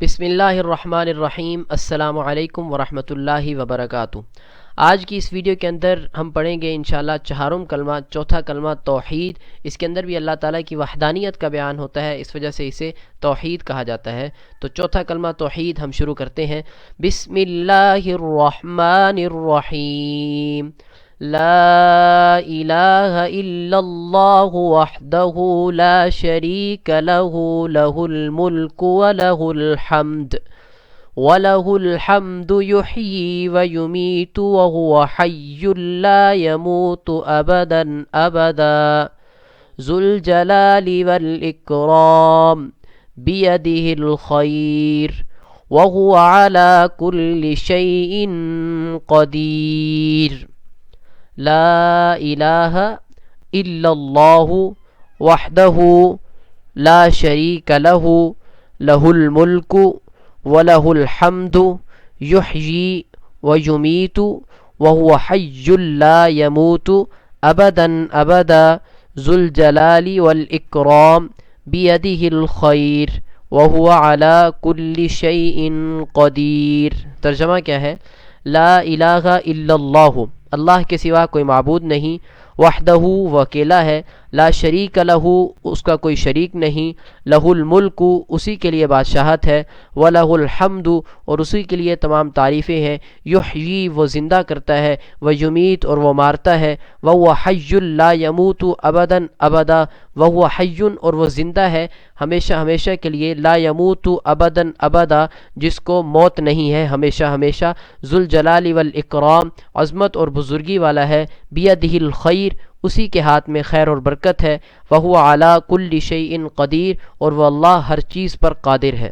بسم اللہ الرحمن الرحیم۔ السلام علیکم ورحمۃ اللہ وبرکاتہ۔ آج کی اس ویڈیو کے اندر ہم پڑھیں گے انشاءاللہ چہارم کلمہ، چوتھا کلمہ توحید۔ اس کے اندر بھی اللہ تعالیٰ کی وحدانیت کا بیان ہوتا ہے، اس وجہ سے اسے توحید کہا جاتا ہے۔ تو چوتھا کلمہ توحید ہم شروع کرتے ہیں۔ بسم اللہ الرحمن الرحیم۔ لا الہ الا اللہ وحدہ لا شریک لہ، لہ الملک ولہ الحمد یحیی ویمیت وہو حی لا یموت ابدا ابدا، ذو الجلال والاکرام بیدہ الخیر وہو علی کل شیء قدیر۔ لا الہ الا اللہ وحدہ لا شریک لہ، لہ الملک ولہ الحمد یحیی ویمیت وہو حی لا یموت ابدا ابدا، ذو الجلال والاکرام بیدہ الخیر وہو علی کل شیء قدیر۔ ترجمہ کیا ہے؟ لا الہ الا اللہ، اللہ کے سوا کوئی معبود نہیں، وحدہ وہ اکیلا ہے، لا شریک لہ اس کا کوئی شریک نہیں، لہ الملک اسی کے لیے بادشاہت ہے، ولہ الحمد اور اسی کے لیے تمام تعریفیں ہیں، یحیی وہ زندہ کرتا ہے، ویمیت اور وہ مارتا ہے، وہو حی لا یموت ابدا ابدا، وہو حی اور وہ زندہ ہے ہمیشہ ہمیشہ کے لیے، لا یموت ابدا ابدا جس کو موت نہیں ہے ہمیشہ ہمیشہ، ذو الجلال والاکرام عظمت اور بزرگی والا ہے، بیدہ الخیر اسی کے ہاتھ میں خیر اور برکت ہے، وہو علی کل شیء قدیر اور وہ اللہ ہر چیز پر قادر ہے۔